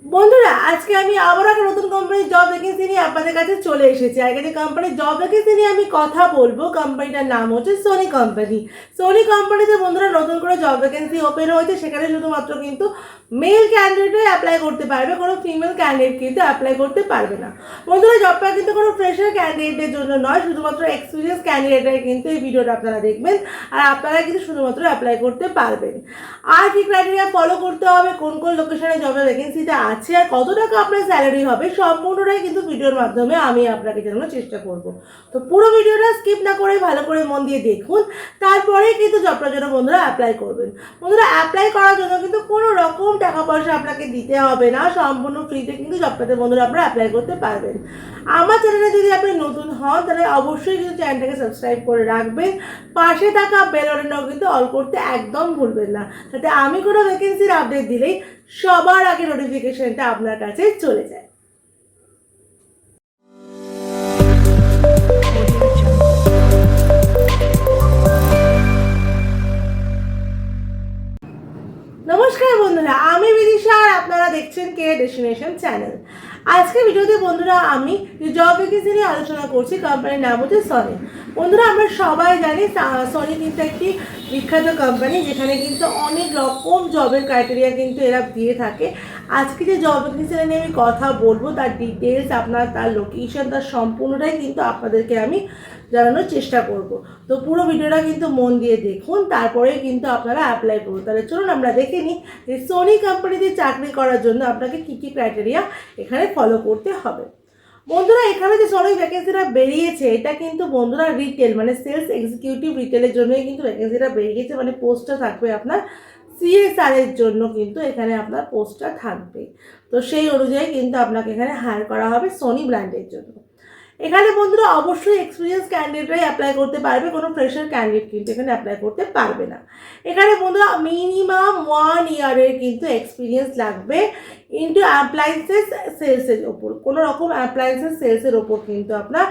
বন্ধুরা আজকে আমি আবার একটা নতুন কোম্পানির জব ভ্যাকেন্সি নিয়ে আপনাদের কাছে চলে এসেছি। আগে যে কোম্পানির জব ভ্যাকেন্সি নিয়ে আমি কথা বলবো, কোম্পানিটার নাম হচ্ছে সোনি কোম্পানি। সোনি কোম্পানিতে বন্ধুরা নতুন করে জব ভ্যাকেন্সি ওপেন হয়েছে। সেখানে শুধুমাত্র কিন্তু মেল ক্যান্ডিডেটই অ্যাপ্লাই করতে পারবে, কোনো ফিমেল ক্যান্ডিডেট কিন্তু অ্যাপ্লাই করতে পারবে না। বন্ধুরা জবটা কিন্তু কোনো ফ্রেশার ক্যান্ডিডেটের জন্য নয়, শুধুমাত্র এক্সপিরিয়েন্স ক্যান্ডিডেটের কিন্তু এই ভিডিওটা আপনারা দেখবেন। আর আপনারা কিন্তু শুধুমাত্র অ্যাপ্লাই করতে পারবেন। আর কি ক্রাইটেরিয়া ফলো করতে হবে, কোন কোন লোকেশনে জবের ভ্যাকেন্সিটা আছে, আর কত টাকা আপনার স্যালারি হবে, সম্পূর্ণটাই কিন্তু ভিডিওর মাধ্যমে আমি আপনাকে জানানোর চেষ্টা করব। তো পুরো ভিডিওটা স্কিপ না করে ভালো করে মন দিয়ে দেখুন, তারপরেই কিন্তু জবটার জন্য বন্ধুরা অ্যাপ্লাই করবেন। বন্ধুরা অ্যাপ্লাই করার জন্য কিন্তু কোনো রকম টাকা পয়সা আপনাকে দিতে হবে না, সম্পূর্ণ ফ্রিতে কিন্তু জবটাতে বন্ধুরা আপনারা অ্যাপ্লাই করতে পারবেন। আমার চ্যানেলে যদি আপনি নতুন হন তাহলে অবশ্যই কিন্তু চ্যানেলটাকে সাবস্ক্রাইব করে রাখবেন, পাশে থাকা বেল বাটনটাও কিন্তু অল করতে একদম ভুলবেন না, যাতে আমি কোনো ভ্যাকেন্সির আপডেট দিলেই সবার আগে নোটিফিকেশনটা আপনার কাছে চলে যায়। নমস্কার বন্ধুরা, আমি বিদিশা আর আপনারা দেখছেন কে ডেস্টিনেশন চ্যানেল। আজকে ভিডিওতে বন্ধুরা আমি জব ভ্যাকেন্সি নিয়ে আলোচনা করছি। কোম্পানির নাম হচ্ছে সনি। বন্ধুরা আমরা সবাই জানি সনি কিন্তু একটি বিখ্যাত কোম্পানি, যেখানে কিন্তু অনেক রকম জবের ক্রাইটেরিয়া কিন্তু এরা দিয়ে থাকে। আজকে যে জব ভ্যাকেন্সি নিয়ে আমি কথা বলবো, তার ডিটেলস, আপনার তার লোকেশন, তার সম্পূর্ণটাই কিন্তু আপনাদেরকে আমি জানানোর চেষ্টা করব। তো পুরো ভিডিওটা কিন্তু মন দিয়ে দেখুন, তারপরে কিন্তু আপনারা অ্যাপ্লাই করুন। তাহলে চলুন আমরা দেখে নিই যে সোনি কোম্পানিতে চাকরি করার জন্য আপনাকে কী কী ক্রাইটেরিয়া এখানে ফলো করতে হবে। বন্ধুরা এখানে যে সোনি ভ্যাকেন্সিটা বেরিয়েছে, এটা কিন্তু বন্ধুরা রিটেল মানে সেলস এক্সিকিউটিভ রিটেলের জন্যই কিন্তু ভ্যাকেন্সিটা বেরিয়েছে। মানে পোস্টটা থাকবে আপনার CSR এর জন্য, কিন্তু এখানে আপনার পোস্টটা থাকবে। তো সেই অনুযায়ী কিন্তু আপনাকে এখানে হায়ার করা হবে সোনি ব্র্যান্ডের জন্য। এখানে বন্ধুরা অবশ্যই এক্সপিরিয়েন্স ক্যান্ডিডেটরাই অ্যাপ্লাই করতে পারবে, কোনো ফ্রেশার ক্যান্ডিডেট কিন্তু এখানে অ্যাপ্লাই করতে পারবে না। এখানে বন্ধুরা মিনিমাম 1 ইয়ারের কিন্তু এক্সপিরিয়েন্স লাগবে ইন্টু অ্যাপ্লায়েন্সেস সেলসের ওপর। কোনো রকম অ্যাপ্লায়েন্সেস সেলসের ওপর কিন্তু আপনার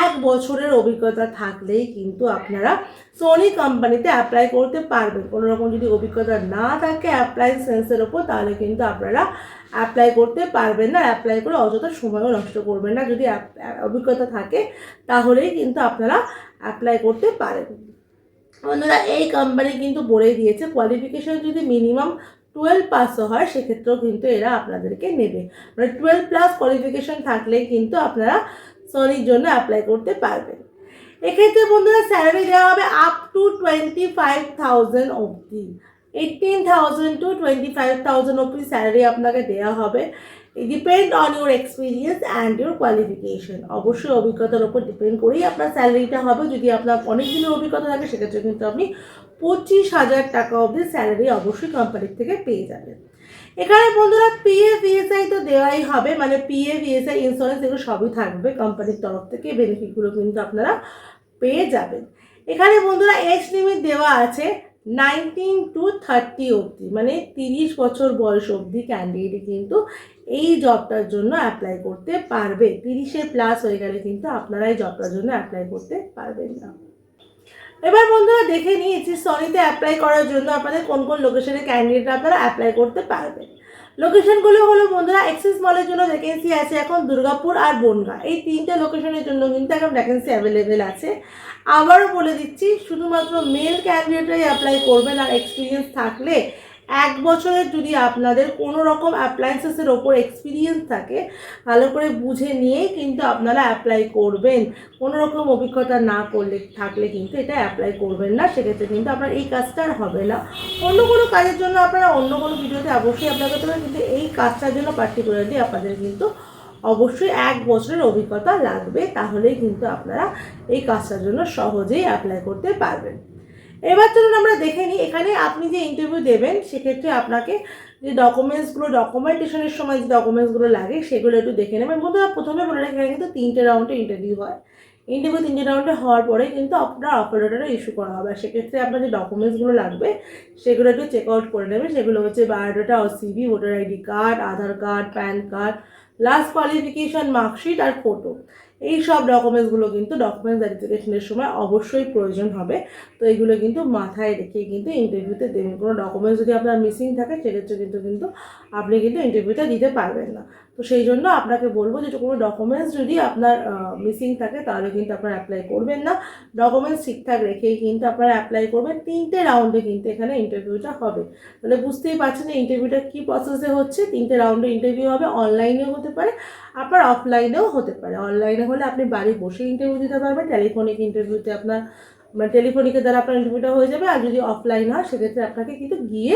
1 বছরের অভিজ্ঞতা থাকলেই কিন্তু আপনারা সোনি কোম্পানিতে অ্যাপ্লাই করতে পারবেন। কোনো রকম যদি অভিজ্ঞতা না থাকে অ্যাপ্লায়েন্স সেলসের ওপর, তাহলে কিন্তু আপনারা অ্যাপ্লাই করতে পারবেন না। অ্যাপ্লাই করে অযথা সময়ও নষ্ট করবেন না। যদি অভিজ্ঞতা থাকে তাহলেই কিন্তু আপনারা অ্যাপ্লাই করতে পারেন। বন্ধুরা এই কোম্পানি কিন্তু বলে দিয়েছে কোয়ালিফিকেশন যদি মিনিমাম 12 পাসও হয়, সেক্ষেত্রেও কিন্তু এরা আপনাদেরকে নেবে। মানে 12+ কোয়ালিফিকেশন থাকলেই কিন্তু আপনারা সনির জন্য অ্যাপ্লাই করতে পারবেন। এক্ষেত্রে বন্ধুরা স্যালারি দেওয়া হবে আপ টু 25,000 অবধি। 18,000 to 25,000 অবধি স্যালারি আপনাকে দেওয়া হবে। Depend on your experience and your qualification. অবশ্যই অভিজ্ঞতার উপর ডিপেন্ড করেই আপনার স্যালারিটা হবে। যদি আপনার অনেক দিনের অভিজ্ঞতা থাকে, সেক্ষেত্রে কিন্তু আপনি 25,000 টাকা অবধি স্যালারি অবশ্যই কোম্পানির থেকে পেয়ে যাবেন। এখানে বন্ধুরা PF ESI তো দেওয়াই হবে, মানে PF ESI ইন্স্যুরেন্স এগুলো সবই থাকবে কোম্পানির তরফ থেকে। বেনিফিটগুলো কিন্তু আপনারা পেয়ে যাবেন। এখানে বন্ধুরা এজ লিমিট দেওয়া আছে 19 to 30 অবধি, মানে 30 বছর বয়স অবধি ক্যান্ডিডেট কিন্তু এই জবটার জন্য অ্যাপ্লাই করতে পারবে। 30-এর প্লাস হয়ে গেলে কিন্তু আপনারা এই জবটার জন্য অ্যাপ্লাই করতে পারবেন না। এবার বন্ধুরা দেখে নিয়েছি সনিতে অ্যাপ্লাই করার জন্য আপনাদের কোন কোন লোকেশনে ক্যান্ডিডেট আপনারা অ্যাপ্লাই করতে পারবেন। লোকেশনগুলো হলো বন্ধুরা এক্সিস মলের জন্য ভ্যাকেন্সি আছে এখন, দুর্গাপুর আর বনগাঁ, এই 3টে লোকেশনের জন্য কিন্তু এখন ভ্যাকেন্সি অ্যাভেলেবেল আছে। আবারও বলে দিচ্ছি, শুধুমাত্র মেল ক্যান্ডিডেটরাই অ্যাপ্লাই করবেন। আর এক্সপিরিয়েন্স থাকলে 1 বছরের যদি আপনাদের কোনো রকম অ্যাপ্লায়েন্সেসের ওপর এক্সপিরিয়েন্স থাকে, ভালো করে বুঝে নিয়েই কিন্তু আপনারা অ্যাপ্লাই করবেন। কোনো রকম অভিজ্ঞতা না করলে থাকলে কিন্তু এটা অ্যাপ্লাই করবেন না, সেক্ষেত্রে কিন্তু আপনার এই কাজটা আর হবে না। অন্য কোনো কাজের জন্য আপনারা অন্য কোনো ভিডিওতে অবশ্যই অ্যাপ্লাই করতে পারেন, কিন্তু এই কাজটার জন্য পার্টিকুলারলি আপনাদের কিন্তু অবশ্যই 1 বছরের অভিজ্ঞতা লাগবে। তাহলেই কিন্তু আপনারা এই কাজটার জন্য সহজেই অ্যাপ্লাই করতে পারবেন। এবার চলুন আমরা দেখে নিই, এখানে আপনি যে ইন্টারভিউ দেবেন সেক্ষেত্রে আপনাকে যে ডকুমেন্টেশনের সময় যে ডকুমেন্টসগুলো লাগে সেগুলো একটু দেখে নেবেন। বন্ধুরা প্রথমে বলে রাখি, এখানে কিন্তু 3টে রাউন্ডে ইন্টারভিউ হয়। 3টে রাউন্ডে হওয়ার পরে কিন্তু আপনার অফার লেটারটা ইস্যু করা হবে। সেক্ষেত্রে আপনার যে ডকুমেন্টসগুলো লাগবে সেগুলো একটু চেক আউট করে নেবেন। সেগুলো হচ্ছে বায়োডাটা ও CV, voter ID card, Aadhaar card, PAN card, last qualification, marksheet আর ফটো। এই সব ডকুমেন্টসগুলো কিন্তু ডকুমেন্টস ভেরিফিকেশনের সময় অবশ্যই প্রয়োজন হবে। তো এইগুলো কিন্তু মাথায় রেখে কিন্তু ইন্টারভিউতে দেবেন। কোনো ডকুমেন্টস যদি আপনার মিসিং থাকে সেক্ষেত্রে কিন্তু আপনি কিন্তু ইন্টারভিউটা দিতে পারবেন না। তো সেই জন্য আপনাকে বলবো যে কোনো ডকুমেন্টস যদি আপনার মিসিং থাকে তাহলে কিন্তু আপনারা অ্যাপ্লাই করবেন না। ডকুমেন্টস ঠিকঠাক রেখেই কিন্তু আপনারা অ্যাপ্লাই করবেন। 3টে রাউন্ডে কিন্তু এখানে ইন্টারভিউটা হবে। তাহলে বুঝতেই পারছেন যে ইন্টারভিউটা কী প্রসেসে হচ্ছে। 3টে রাউন্ডে ইন্টারভিউ হবে, অনলাইনেও হতে পারে আপনার অফলাইনেও হতে পারে। অনলাইনে হলে আপনি বাড়ি বসে ইন্টারভিউ দিতে পারবেন, টেলিফোনিক ইন্টারভিউতে আপনার মানে টেলিফোনিকের দ্বারা আপনার ইন্টারভিউটা হয়ে যাবে। আর যদি অফলাইন হয় সেক্ষেত্রে আপনাকে কিন্তু গিয়ে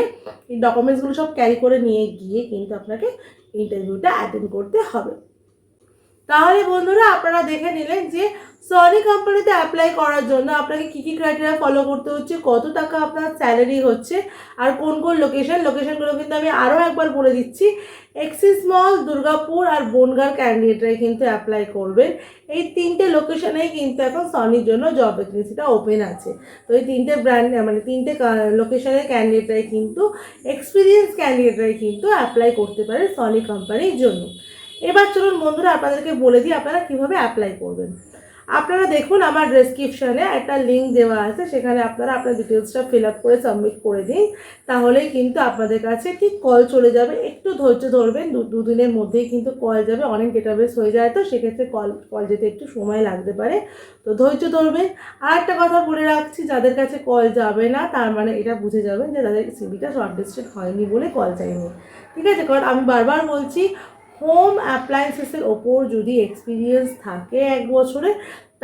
এই ডকুমেন্টসগুলো সব ক্যারি করে নিয়ে গিয়ে কিন্তু আপনাকে ইন্টারভিউটা অ্যাটেন্ড করতে হবে। তাহলে বন্ধুরা আপনারা দেখে নিলেন যে সনি কোম্পানিতে অ্যাপ্লাই করার জন্য আপনাকে কী কী ক্রাইটেরিয়া ফলো করতে হচ্ছে, কত টাকা আপনার স্যালারি হচ্ছে, আর কোন কোন লোকেশনগুলো কিন্তু আমি আরও একবার বলে দিচ্ছি। এক্সিস মল, দুর্গাপুর আর বনগাঁর ক্যান্ডিডেটরাই কিন্তু অ্যাপ্লাই করবেন। এই 3টে লোকেশনেই কিন্তু এখন সনির জন্য জব ভ্যাকেন্সিটা ওপেন আছে। তো এই 3টে মানে 3টে লোকেশনের ক্যান্ডিডেটরাই কিন্তু এক্সপিরিয়েন্স ক্যান্ডিডেটরাই কিন্তু অ্যাপ্লাই করতে পারে সনি কোম্পানির জন্য। এবার চলুন বন্ধুরা আপনাদেরকে বলে দিই আপনারা কীভাবে অ্যাপ্লাই করবেন। আপনারা দেখুন আমার ডেসক্রিপশানে একটা লিঙ্ক দেওয়া আছে, সেখানে আপনারা আপনার ডিটেলসটা ফিল আপ করে সাবমিট করে দিন। তাহলেই কিন্তু আপনাদের কাছে ঠিক কল চলে যাবে। একটু ধৈর্য ধরবেন, দুদিনের মধ্যেই কিন্তু কল যাবে। অনেক ডেটাবেস হয়ে যায় তো সেক্ষেত্রে কল যেতে একটু সময় লাগতে পারে, তো ধৈর্য ধরবেন। আর একটা কথা বলে রাখছি, যাদের কাছে কল যাবে না তার মানে এটা বুঝে যাবেন যে তাদের সিভিটা শর্টলিস্টেড হয়নি বলে কল চাইনি, ঠিক আছে? কারণ আমি বারবার বলছি, হোম অ্যাপ্লায়েন্সেসের ওপর যদি এক্সপিরিয়েন্স থাকে 1 বছরে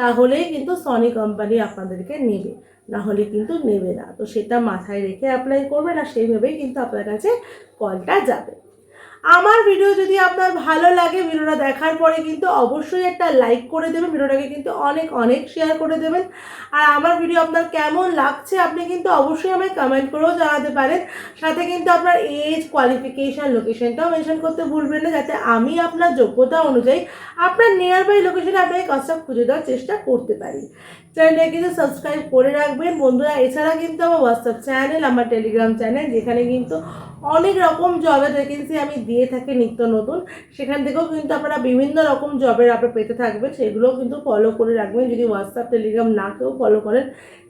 তাহলেই কিন্তু সনি কোম্পানি আপনাদেরকে নেবে, না হলে কিন্তু নেবে না। তো সেটা মাথায় রেখে অ্যাপ্লাই করবেন আর সেইভাবেই কিন্তু আপনার কাছে কলটা যাবে। আমার ভিডিও যদি আপনার ভালো লাগে, ভিডিওটা দেখার পরে কিন্তু অবশ্যই একটা লাইক করে দেবেন, ভিডিওটাকে কিন্তু অনেক শেয়ার করে দেবেন। আর আমার ভিডিও আপনার কেমন লাগছে আপনি কিন্তু অবশ্যই আমায় কমেন্ট করেও জানাতে পারেন। সাথে কিন্তু আপনার এজ, কোয়ালিফিকেশান, লোকেশনটাও মেনশন করতে ভুলবেন না, যাতে আমি আপনার যোগ্যতা অনুযায়ী আপনার নিয়ার বাই লোকেশনে আপনাকে কাজটা খুঁজে দেওয়ার চেষ্টা করতে পারি। চ্যানেলটা কিন্তু সাবস্ক্রাইব করে রাখবেন বন্ধুরা। এছাড়া কিন্তু আমার হোয়াটসঅ্যাপ চ্যানেল, আমার টেলিগ্রাম চ্যানেল, যেখানে কিন্তু অনেক রকম জবের ভ্যাকেন্সি আমি দিয়ে থাকি নিত্য নতুন। সেখান থেকেও কিন্তু আপনারা বিভিন্ন রকম জবের আপনারা পেতে থাকবেন, সেগুলোও কিন্তু ফলো করে রাখবেন। যদি হোয়াটসঅ্যাপ টেলিগ্রাম না কেউ ফলো করেন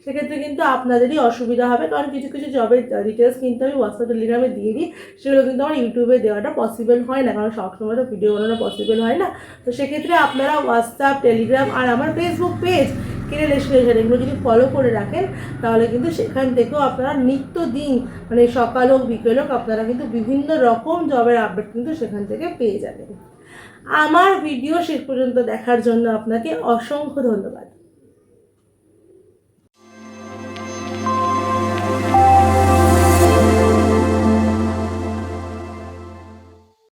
সেক্ষেত্রে কিন্তু আপনাদেরই অসুবিধা হবে, কারণ কিছু জবের ডিটেলস কিন্তু আমি হোয়াটসঅ্যাপ টেলিগ্রামে দিয়ে দিই। সেগুলো কিন্তু আমার ইউটিউবে দেওয়াটা পসিবল হয় না, কারণ সবসময় তো ভিডিও বানানো পসিবল হয় না। তো সেক্ষেত্রে আপনারা হোয়াটসঅ্যাপ, টেলিগ্রাম আর আমার ফেসবুক পেজ কেরিয়ার ডেস্টিনেশন এগুলো যদি ফলো করে রাখেন তাহলে কিন্তু সেখান থেকেও আপনারা নিত্যদিন মানে সকাল হোক বিকেল হোক আপনারা কিন্তু বিভিন্ন রকম জবের আপডেট কিন্তু সেখান থেকে পেয়ে যাবেন। আমার ভিডিও শেষ পর্যন্ত দেখার জন্য আপনাকে অসংখ্য ধন্যবাদ।